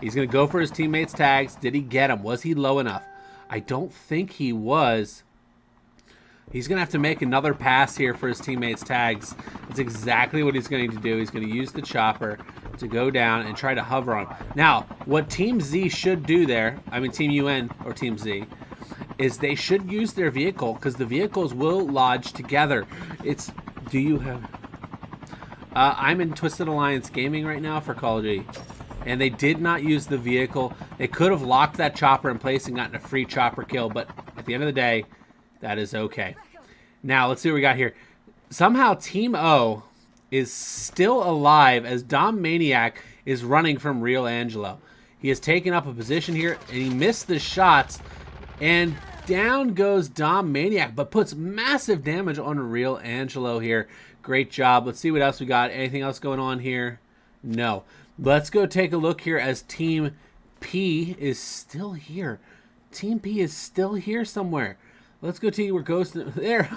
He's going to go for his teammates' tags. Did he get him? Was he low enough? I don't think he was. He's going to have to make another pass here for his teammates' tags. That's exactly what he's going to do. He's going to use the chopper to go down and try to hover on. Now, what Team Z should do there, I mean Team UN or Team Z, is they should use their vehicle, because the vehicles will lodge together. Do you have... I'm in Twisted Alliance Gaming right now for Call of Duty, and they did not use the vehicle. They could have locked that chopper in place and gotten a free chopper kill, but at the end of the day, that is okay. Now, let's see what we got here. Somehow, Team O is still alive as Dom Maniac is running from Real Angelo. He has taken up a position here, and he missed the shots, and down goes Dom Maniac, but puts massive damage on Real Angelo here. Great job. Let's see what else we got. Anything else going on here? No. Let's go take a look here as Team P is still here. Team P is still here somewhere. Let's go see where Ghost... There.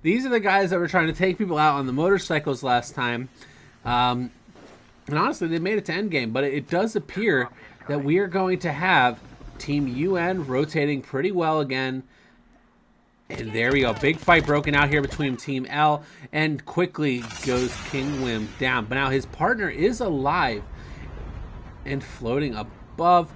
These are the guys that were trying to take people out on the motorcycles last time. And honestly, they made it to endgame. But it does appear that we are going to have Team UN rotating pretty well again. And there we go. Big fight broken out here between Team L. And quickly goes King Wim down. But now his partner is alive and floating above.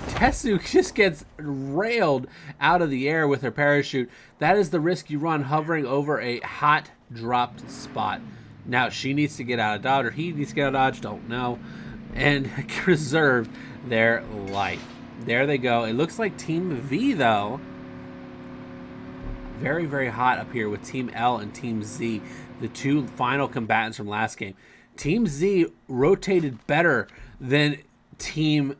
Tessu just gets railed out of the air with her parachute. That is the risk you run hovering over a hot dropped spot. Now she needs to get out of dodge, or he needs to get out of dodge, don't know. And preserve their life. There they go. It looks like Team V, though, very, very hot up here with Team L and Team Z, the 2 final combatants from last game. Team Z rotated better than Team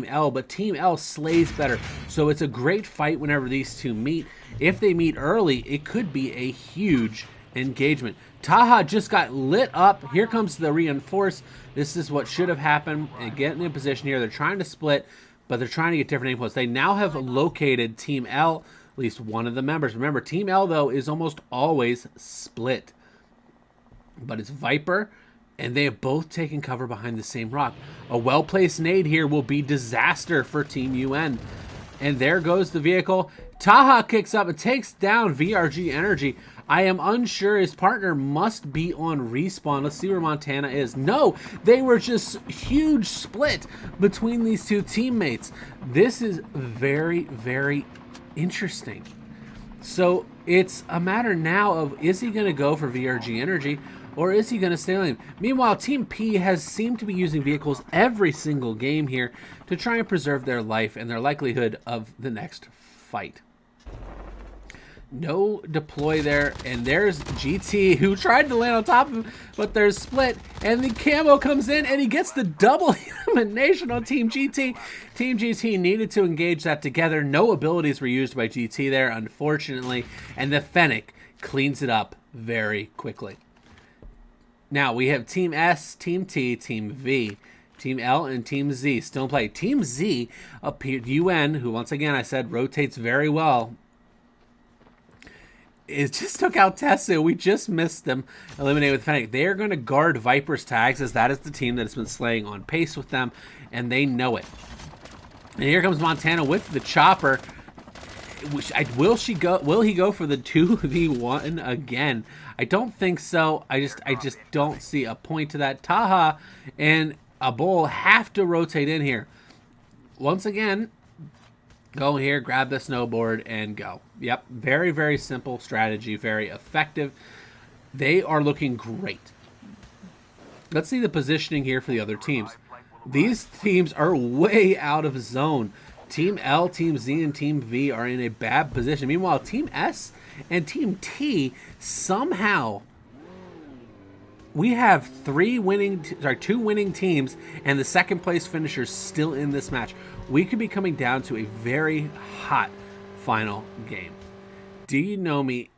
L, but Team L slays better. So it's a great fight whenever these 2 meet. If they meet early, it could be a huge engagement. Taha just got lit up. Here comes the reinforce. This is what should have happened. And getting in position here. They're trying to split, but they're trying to get different inputs. They now have located Team L, at least one of the members. Remember, Team L, though, is almost always split. But it's Viper, And they have both taken cover behind the same rock. A well-placed nade here will be disaster for Team UN. And there goes the vehicle. Taha kicks up and takes down VRG Energy. I am unsure. His partner must be on respawn. Let's see where Montana is. No, they were just huge split between these two teammates. This is very, very interesting. So it's a matter now of, is he going to go for VRG Energy or is he going to stay lane? Meanwhile, Team P has seemed to be using vehicles every single game here to try and preserve their life and their likelihood of the next fight. No deploy there, and there's GT who tried to land on top of him, but there's split, and the camo comes in, and he gets the double elimination on Team GT. Team GT needed to engage that together. No abilities were used by GT there, unfortunately, and the Fennec cleans it up very quickly. Now, we have Team S, Team T, Team V, Team L, and Team Z still in play. Team Z appeared, UN, who once again I said rotates very well, it just took out Tessu. We just missed them. Eliminated with Fennec. They are going to guard Viper's tags, as that is the team that has been slaying on pace with them, and they know it. And here comes Montana with the chopper. Will he go for the 2v1 again? I don't think so. I just don't see a point to that. Taha and Abol have to rotate in here. Once again, go here, grab the snowboard, and go. Yep, very, very simple strategy, very effective. They are looking great. Let's see the positioning here for the other teams. These teams are way out of zone. Team L, Team Z, and Team V are in a bad position. Meanwhile, Team S and Team T somehow... We have two winning teams, and the second place finishers still in this match. We could be coming down to a very hot final game. Do you know me?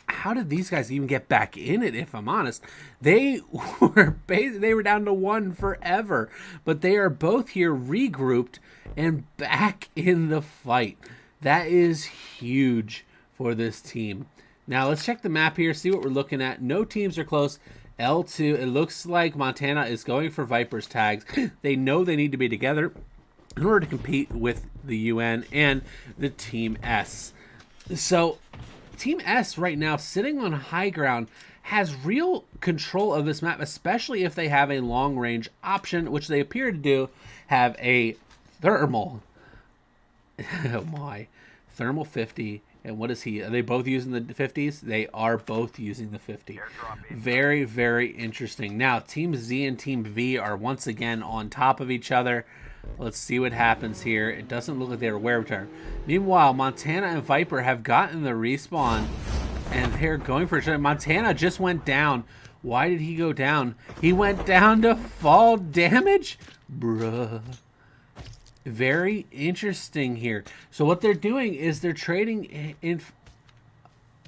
How did these guys even get back in it? If I'm honest, they were down to one forever, but they are both here regrouped and back in the fight. That is huge for this team. Now, let's check the map here, see what we're looking at. No teams are close. L2, it looks like Montana is going for Viper's tags. They know they need to be together in order to compete with the UN and the Team S. So, Team S right now, sitting on high ground, has real control of this map, especially if they have a long-range option, which they appear to do, have a thermal. Oh my. Thermal 50. And what is he? Are they both using the 50s? They are both using the 50. Very, very interesting. Now, Team Z and Team V are once again on top of each other. Let's see what happens here. It doesn't look like they're aware of each other. Meanwhile, Montana and Viper have gotten the respawn, and they're going for each other. Montana just went down. Why did he go down? He went down to fall damage? Bruh. Very interesting here. So what they're doing is they're trading in...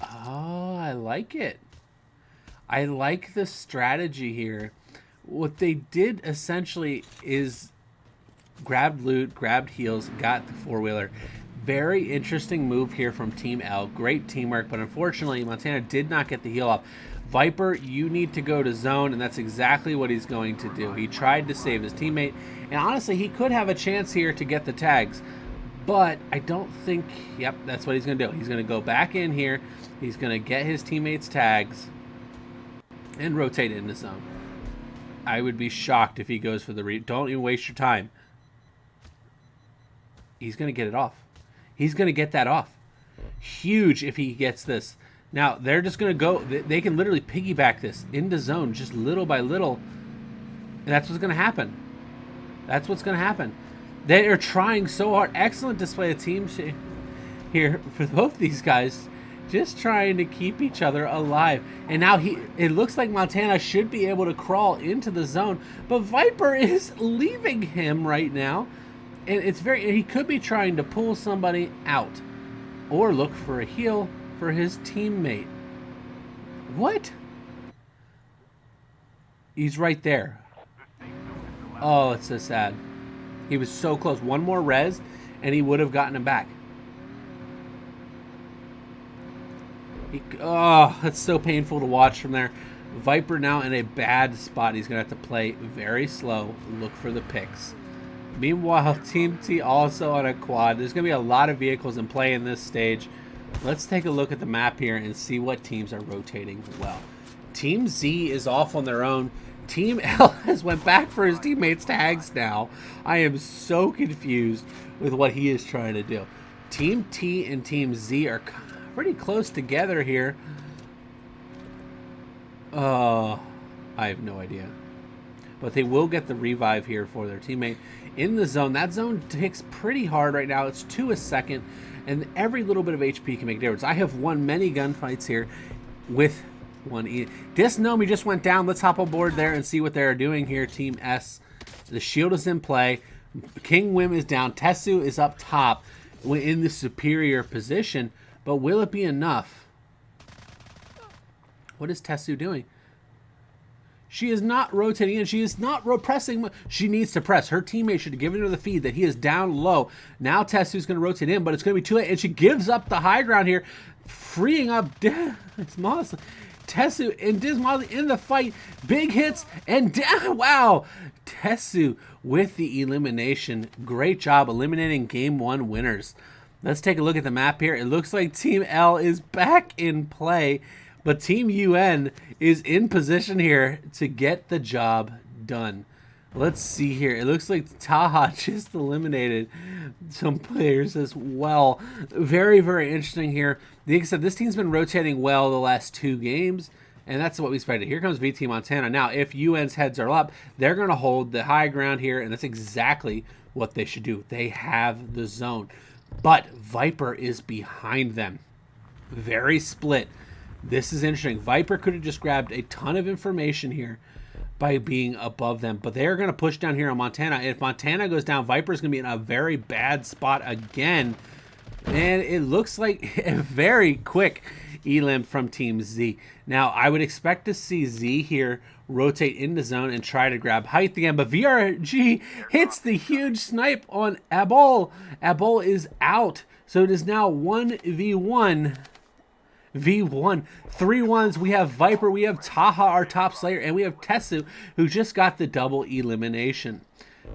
Oh, I like it. I like the strategy here. What they did essentially is grabbed loot, grabbed heals, got the four-wheeler. Very interesting move here from Team L. Great teamwork, but unfortunately, Montana did not get the heal off. Viper, you need to go to zone, and that's exactly what he's going to do. He tried to save his teammate, and honestly, he could have a chance here to get the tags, but I don't think... Yep, that's what he's going to do. He's going to go back in here. He's going to get his teammates' tags and rotate into zone. I would be shocked if he goes for the... Don't even waste your time. He's going to get it off. He's going to get that off. Huge if he gets this. Now, they're just going to go... They can literally piggyback this into zone just little by little. And that's what's going to happen. That's what's going to happen. They are trying so hard. Excellent display of team here for both these guys. Just trying to keep each other alive. And now it looks like Montana should be able to crawl into the zone. But Viper is leaving him right now. And it's he could be trying to pull somebody out. Or look for a heal for his teammate. What? He's right there. Oh, it's so sad. He was so close. One more res, and he would have gotten him back. Oh, that's so painful to watch from there. Viper now in a bad spot. He's going to have to play very slow, look for the picks. Meanwhile, Team T also on a quad. There's going to be a lot of vehicles in play in this stage. Let's take a look at the map here and see what teams are rotating well. Team Z is off on their own. Team L has went back for his teammates' tags now. I am so confused with what he is trying to do. Team T and Team Z are pretty close together here. I have no idea. But they will get the revive here for their teammate in the zone. That zone ticks pretty hard right now. It's 2 a second, and every little bit of HP can make a difference. I have won many gunfights here with one E. Disnomi just went down. Let's hop aboard there and see what they're doing here. Team S. The shield is in play. King Wim is down. Tessu is up top in the superior position, but will it be enough? What is Tessu doing? She is not rotating in. She is not pressing. She needs to press. Her teammate should have given her the feed that he is down low. Now Tessu's going to rotate in, but it's going to be too late. And she gives up the high ground here, freeing up Dismos. Tessu and Dismos in the fight. Big hits and down. Wow. Tessu with the elimination. Great job eliminating game 1 winners. Let's take a look at the map here. It looks like Team L is back in play, but Team UN is in position here to get the job done. Let's see here. It looks like Taha just eliminated some players as well. Very, very interesting here. Like I said, this team's been rotating well the last 2 games, and that's what we expected. Here comes VT Montana. Now, if UN's heads are up, they're going to hold the high ground here, and that's exactly what they should do. They have the zone. But Viper is behind them. Very split. This is interesting. Viper could have just grabbed a ton of information here by being above them, but they're going to push down here on Montana. If Montana goes down, Viper's going to be in a very bad spot again. And it looks like a very quick elim from Team Z. Now, I would expect to see Z here rotate into zone and try to grab height again, but VRG hits the huge snipe on Abol. Abol is out, so it is now 1v1. V1, 3 ones. We have Viper, we have Taha, our top slayer, and we have Tessu, who just got the double elimination.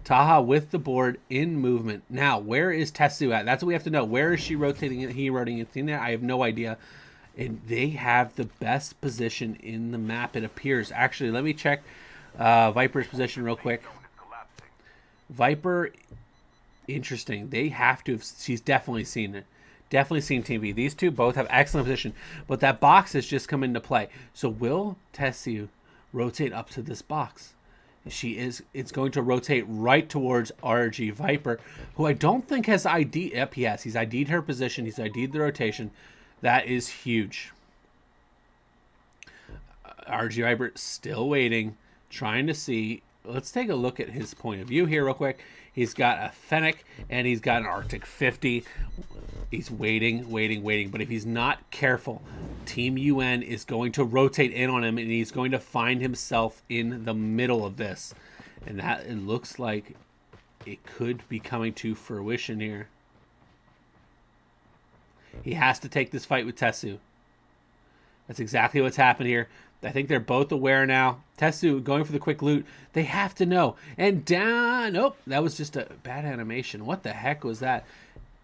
Taha with the board in movement. Now, where is Tessu at? That's what we have to know. Where is she rotating it? He rotating it in there? I have no idea. And they have the best position in the map, it appears. Actually, let me check Viper's position real quick. Viper, interesting. They have to have, she's definitely seen it. Definitely seen Team V. These two both have excellent position, but that box has just come into play. So will Tessu rotate up to this box? It's going to rotate right towards RG Viper, who I don't think has ID. Yep, he has. He's ID'd her position. He's ID'd the rotation. That is huge. RG Viper still waiting, trying to see. Let's take a look at his point of view here real quick. He's got a Fennec and he's got an Arctic 50. He's waiting. But if he's not careful, Team UN is going to rotate in on him and he's going to find himself in the middle of this. And that, it looks like it could be coming to fruition here. He has to take this fight with Tessu. That's exactly what's happened here. I think they're both aware now. Tessu going for the quick loot. They have to know. And down. Nope, that was just a bad animation. What the heck was that?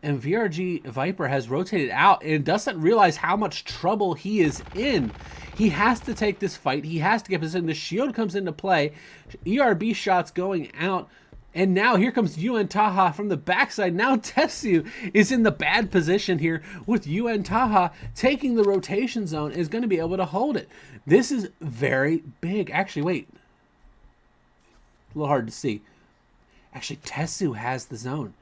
And VRG Viper has rotated out and doesn't realize how much trouble he is in. He has to take this fight. He has to get position. The shield comes into play. ERB shots going out. And now here comes UN Taha from the backside. Now Tessu is in the bad position here with UN Taha taking the rotation zone, is going to be able to hold it. This is very big. Actually, wait. A little hard to see. Actually, Tessu has the zone.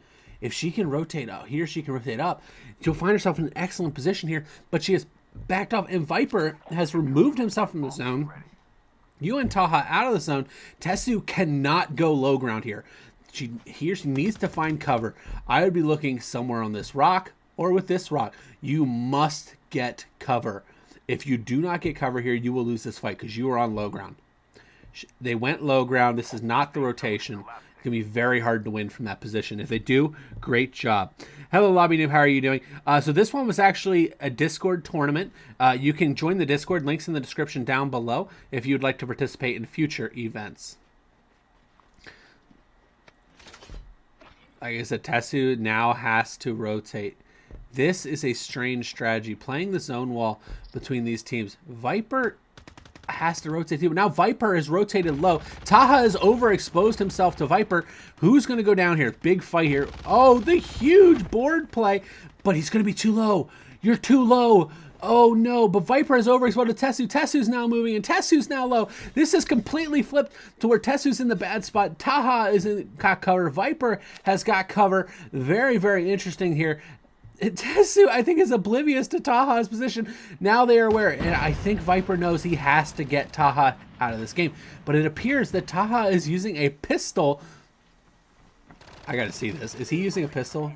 If she can rotate out here, she can rotate up. She'll find herself in an excellent position here, but she has backed off, and Viper has removed himself from the zone. UN Taha out of the zone. Tessu cannot go low ground here. She needs to find cover. I would be looking somewhere on this rock or with this rock. You must get cover. If you do not get cover here, you will lose this fight because you are on low ground. They went low ground. This is not the rotation. It's going to be very hard to win from that position. If they do, great job. Hello, Lobby Noob. How are you doing? So this one was actually a Discord tournament. You can join the Discord. Links in the description down below if you'd like to participate in future events. Like I said, Tessu now has to rotate. This is a strange strategy. Playing the zone wall between these teams. Viper has to rotate too. Now Viper is rotated low. Taha has overexposed himself to Viper. Who's going to go down here? Big fight here. Oh, the huge board play. But he's going to be too low. You're too low. Oh no, but Viper has overexposed to Tessu. Tessu's now moving and Tessu's now low. This is completely flipped to where Tessu's in the bad spot. Taha is got cover. Viper has got cover. Very, very interesting here. Tessu, I think, is oblivious to Taha's position. Now they are aware, and I think Viper knows he has to get Taha out of this game. But it appears that Taha is using a pistol. I gotta see this. Is he using a pistol?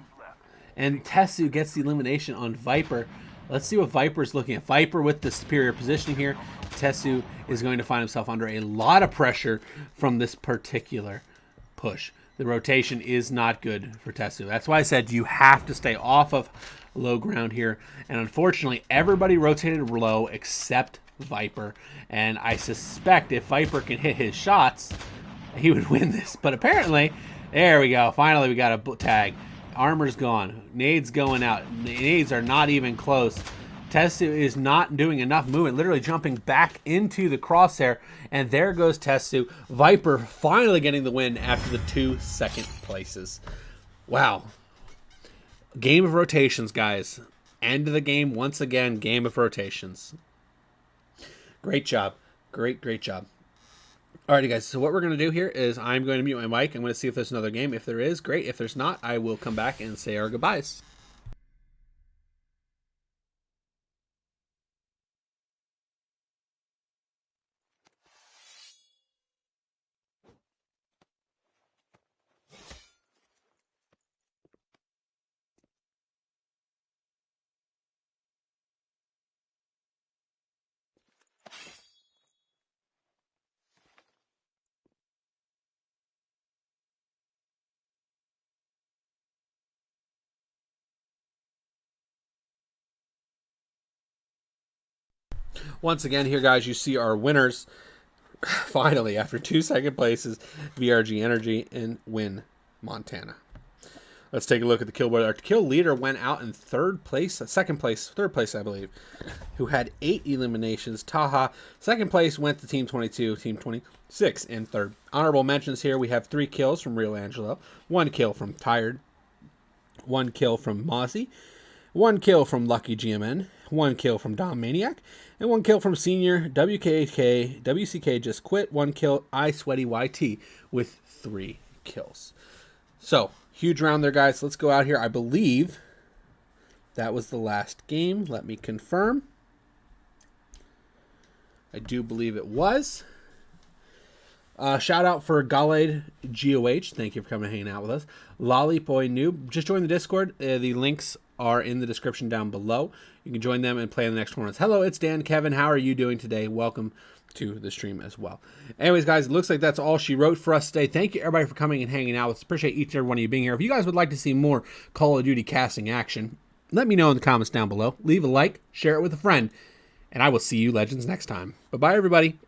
And Tessu gets the elimination on Viper. Let's see what Viper's looking at. Viper with the superior positioning here. Tessu is going to find himself under a lot of pressure from this particular push. The rotation is not good for Tessu. That's why I said you have to stay off of low ground here. And unfortunately, everybody rotated low except Viper. And I suspect if Viper can hit his shots, he would win this. But apparently, there we go. Finally, we got a tag. Armor's gone. Nades going out. Nades are not even close. Tessu is not doing enough movement, literally jumping back into the crosshair. And there goes Tessu. Viper finally getting the win after the 2 second places. Wow. Game of rotations, guys. End of the game once again. Game of rotations. Great job. Great job. Alrighty, guys, so what we're going to do here is I'm going to mute my mic. I'm going to see if there's another game. If there is, great. If there's not, I will come back and say our goodbyes. Once again here, guys, you see our winners. Finally, after 2 second places, VRG Energy and Win Montana. Let's take a look at the kill board. Our kill leader went out in third place, third place, I believe, who had 8 eliminations. Taha, second place, went to Team 22, Team 26 in third. Honorable mentions here, we have 3 kills from Real Angelo, 1 kill from Tired, 1 kill from Mozzie, 1 kill from Lucky GMN, 1 kill from Dom Maniac, and 1 kill from Senior, WCK Just Quit, 1 kill, I Sweaty YT with 3 kills. So, huge round there, guys. Let's go out here. I believe that was the last game. Let me confirm. I do believe it was. Shout out for Galade GOH. Thank you for coming and hanging out with us. Lollyboy Noob. Just join the Discord. The links are in the description down below. You can join them and play in the next tournaments. Hello, it's Dan. Kevin, how are you doing today? Welcome to the stream as well. Anyways, guys, it looks like that's all she wrote for us today. Thank you, everybody, for coming and hanging out with us. Appreciate each and every one of you being here. If you guys would like to see more Call of Duty casting action, let me know in the comments down below. Leave a like, share it with a friend, and I will see you, Legends, next time. Bye-bye, everybody.